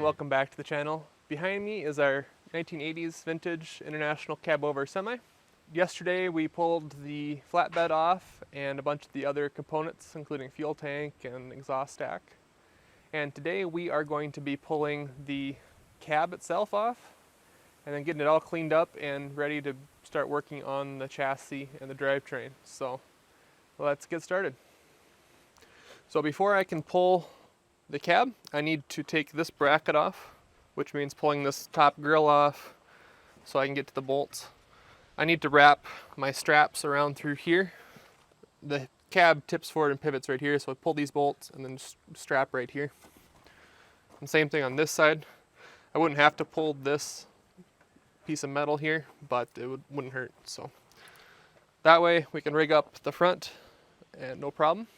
welcome back to the channel. Behind me is our 1980s vintage International Cabover semi. Yesterday we pulled the flatbed off and a bunch of the other components, including fuel tank and exhaust stack. And today we are going to be pulling the cab itself off and then getting it all cleaned up and ready to start working on the chassis and the drivetrain. So let's get started. So before I can pull the cab, I need to take this bracket off, which means pulling this top grill off so I can get to the bolts. I need to wrap my straps around through here. The cab tips forward and pivots right here, so I pull these bolts and then just strap right here. And same thing on this side. I wouldn't have to pull this piece of metal here, but it wouldn't hurt. So that way we can rig up the front and no problem.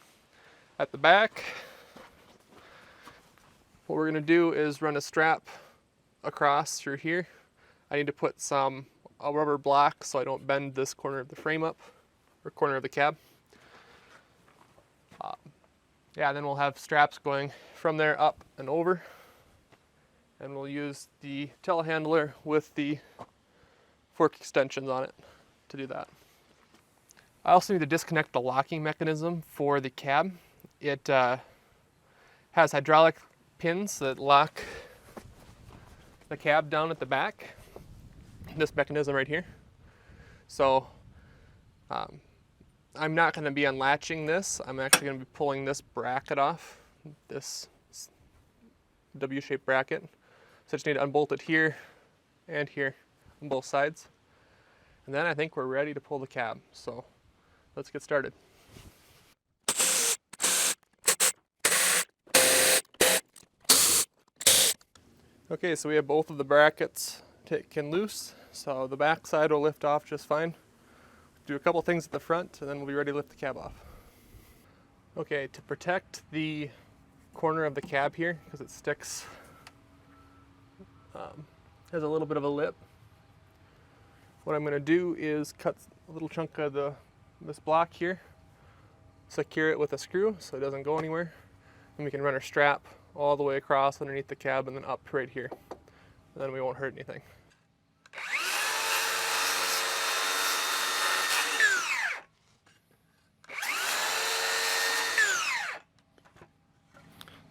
At the back, what we're going to do is run a strap across through here. I need to put a rubber block so I don't bend this corner of the frame up, or corner of the cab. Yeah, then we'll have straps going from there up and over. And we'll use the telehandler with the fork extensions on it to do that. I also need to disconnect the locking mechanism for the cab. It has hydraulic pins that lock the cab down at the back. This mechanism right here. So I'm not going to be unlatching this. I'm actually going to be pulling this bracket off, this W-shaped bracket. So I just need to unbolt it here and here on both sides. And then I think we're ready to pull the cab. So let's get started. Okay, so we have both of the brackets taken loose, so the back side will lift off just fine. Do a couple things at the front, and then we'll be ready to lift the cab off. Okay, to protect the corner of the cab here, because it sticks, has a little bit of a lip, what I'm going to do is cut a little chunk of this block here, secure it with a screw so it doesn't go anywhere, and we can run our strap all the way across underneath the cab and then up right here. And then we won't hurt anything.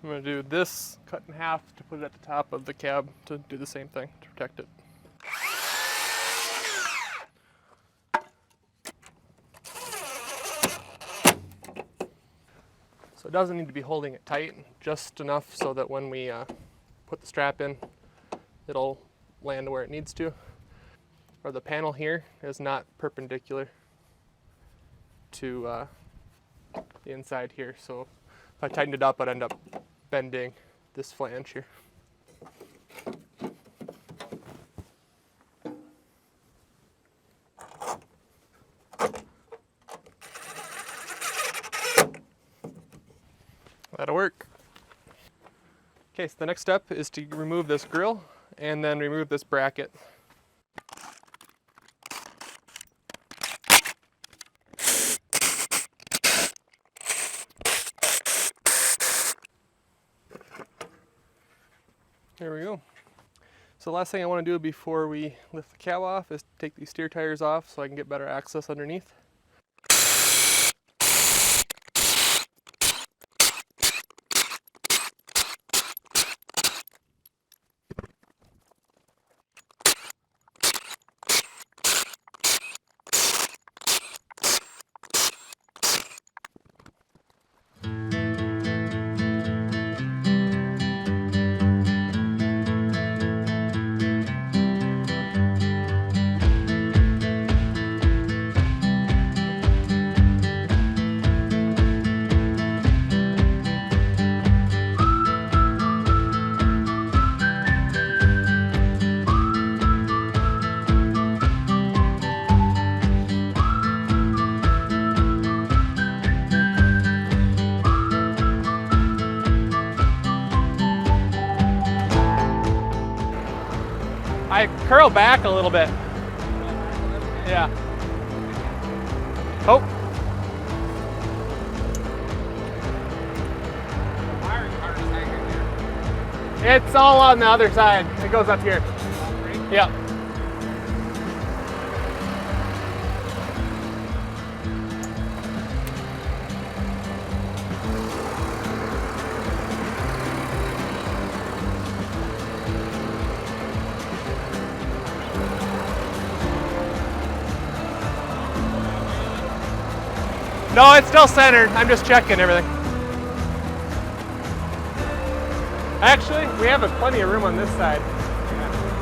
I'm going to do this cut in half to put it at the top of the cab to do the same thing to protect it. So it doesn't need to be holding it tight, just enough so that when we put the strap in, it'll land where it needs to. Or the panel here is not perpendicular to the inside here, so if I tightened it up, I'd end up bending this flange here. That'll work. Okay, so the next step is to remove this grill and then remove this bracket. There we go. So the last thing I want to do before we lift the cab off is take these steer tires off so I can get better access underneath. I curl back a little bit. Yeah. Oh. It's all on the other side. It goes up here. Yep. No, it's still centered. I'm just checking everything. Actually, we have plenty of room on this side.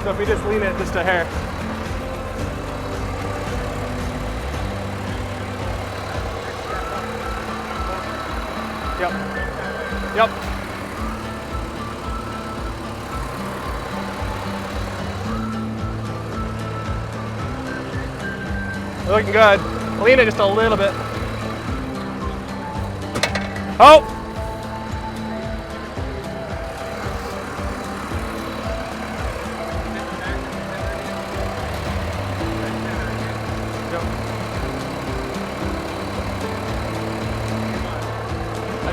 So if we just lean it just a hair. Yep. Yep. Looking good. Lean it just a little bit. Oh!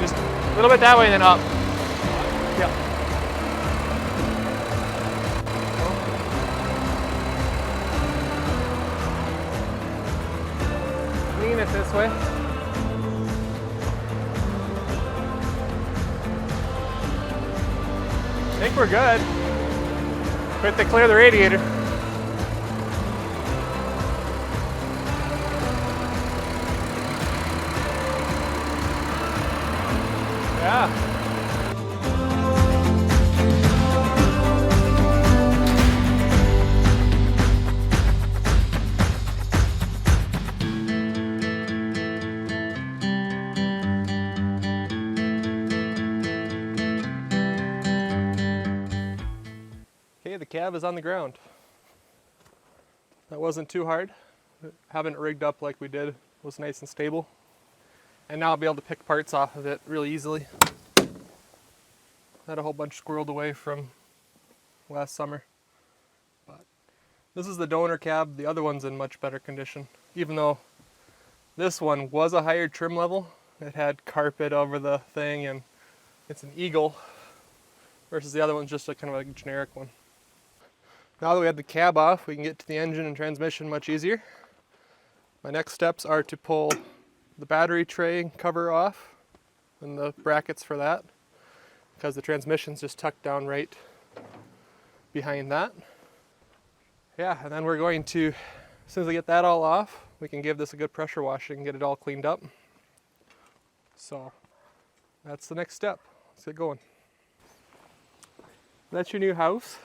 Just a little bit that way and then up. Yep. Lean it this way. I think we're good. We have to clear the radiator. Yeah. Okay, the cab is on the ground. That wasn't too hard. Having it rigged up like we did was nice and stable. And now I'll be able to pick parts off of it really easily. Had a whole bunch squirreled away from last summer. But this is the donor cab. The other one's in much better condition. Even though this one was a higher trim level. It had carpet over the thing and it's an Eagle versus the other one's just a kind of a generic one. Now that we have the cab off, we can get to the engine and transmission much easier. My next steps are to pull the battery tray cover off and the brackets for that, because the transmission's just tucked down right behind that. Yeah, and then we're going to, as soon as we get that all off, we can give this a good pressure washing and get it all cleaned up. So that's the next step. Let's get going. That's your new house.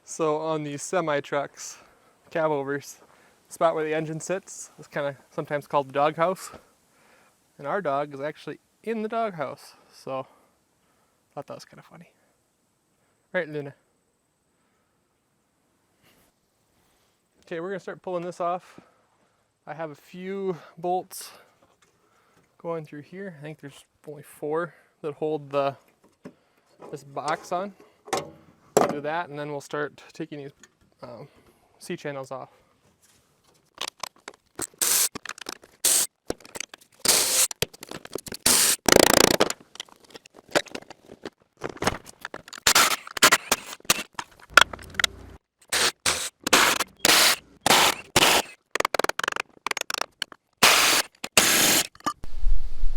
So on these semi-trucks, Cabovers, the spot where the engine sits is kind of sometimes called the doghouse. And our dog is actually in the doghouse. So I thought that was kind of funny. Right, Luna? Okay, we're gonna start pulling this off. I have a few bolts going through here. I think there's only 4 that hold this box on. Do that, and then we'll start taking these C-channels off.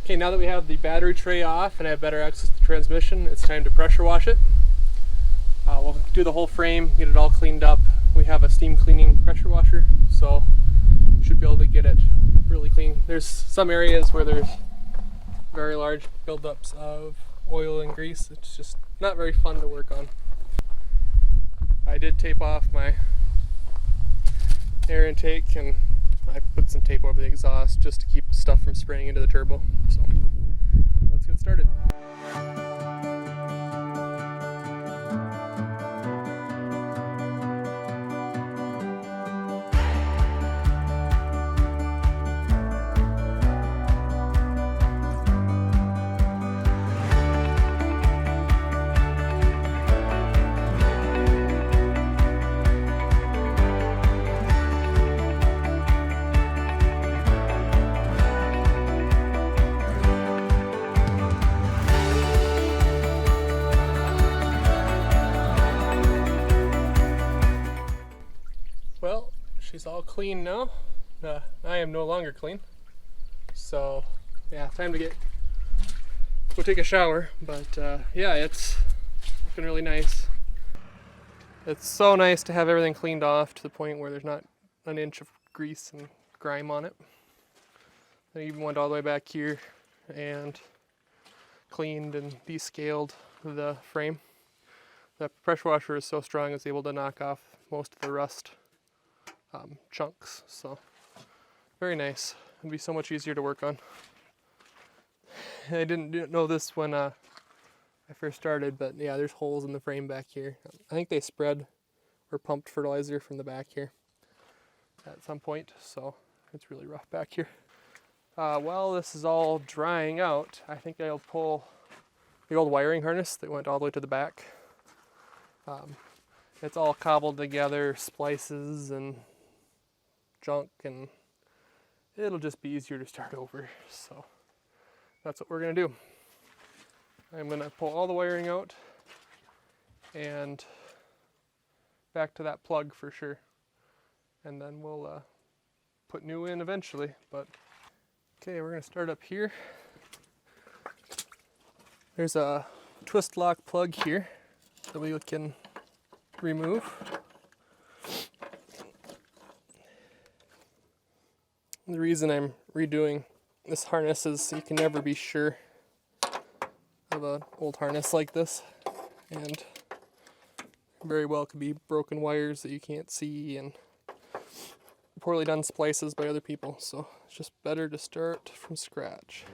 Okay, now that we have the battery tray off and I have better access to the transmission, it's time to pressure wash it. We'll do the whole frame, get it all cleaned up. We have a steam cleaning pressure washer, so should be able to get it really clean. There's some areas where there's very large buildups of oil and grease. It's just not very fun to work on. I did tape off my air intake and I put some tape over the exhaust just to keep stuff from spraying into the turbo. So let's get started. clean now. I am no longer clean. So yeah, time to go take a shower. But yeah, it's looking really nice. It's so nice to have everything cleaned off to the point where there's not an inch of grease and grime on it. I even went all the way back here and cleaned and descaled the frame. The pressure washer is so strong it's able to knock off most of the rust chunks. So very nice. It'd be so much easier to work on. I didn't know this when I first started, but yeah, there's holes in the frame back here. I think they spread or pumped fertilizer from the back here at some point, so it's really rough back here. While this is all drying out, I think I'll pull the old wiring harness that went all the way to the back. It's all cobbled together, splices and junk, and it'll just be easier to start over. So that's what we're gonna do. I'm gonna pull all the wiring out and back to that plug for sure. And then we'll put new in eventually, but okay, we're gonna start up here. There's a twist lock plug here that we can remove. The reason I'm redoing this harness is you can never be sure of an old harness like this, and very well could be broken wires that you can't see and poorly done splices by other people, so it's just better to start from scratch.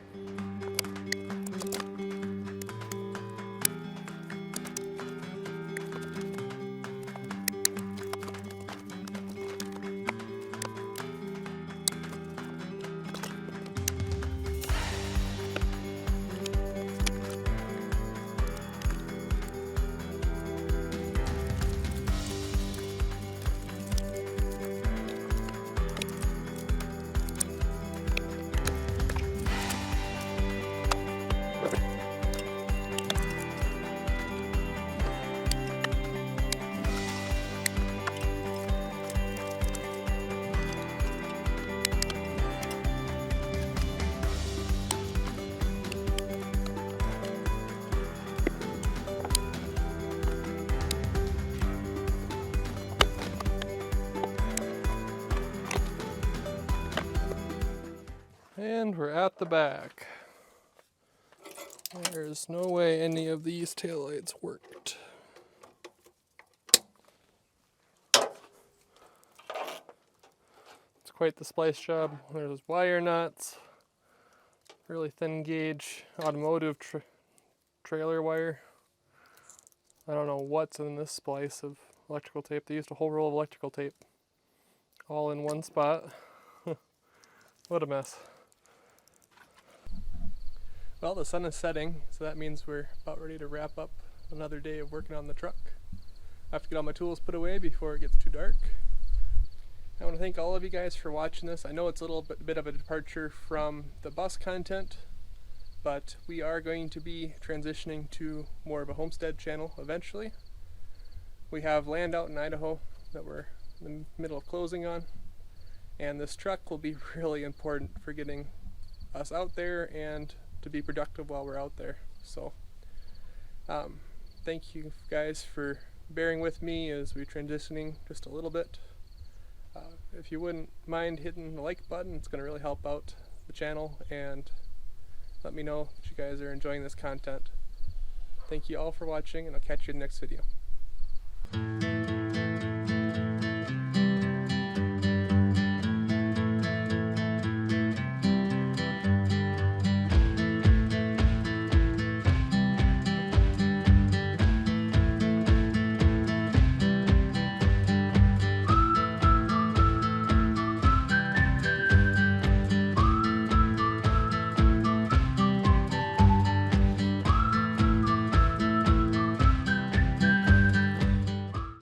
And we're at the back. There's no way any of these taillights worked. It's quite the splice job. There's wire nuts, really thin gauge automotive trailer wire. I don't know what's in this splice of electrical tape. They used a whole roll of electrical tape all in one spot. What a mess. Well, the sun is setting, so that means we're about ready to wrap up another day of working on the truck. I have to get all my tools put away before it gets too dark. I want to thank all of you guys for watching this. I know it's a little bit of a departure from the bus content, but we are going to be transitioning to more of a homestead channel eventually. We have land out in Idaho that we're in the middle of closing on, and this truck will be really important for getting us out there and to be productive while we're out there. So thank you guys for bearing with me as we're transitioning just a little bit. If you wouldn't mind hitting the like button, it's going to really help out the channel, and let me know that you guys are enjoying this content. Thank you all for watching, and I'll catch you in the next video.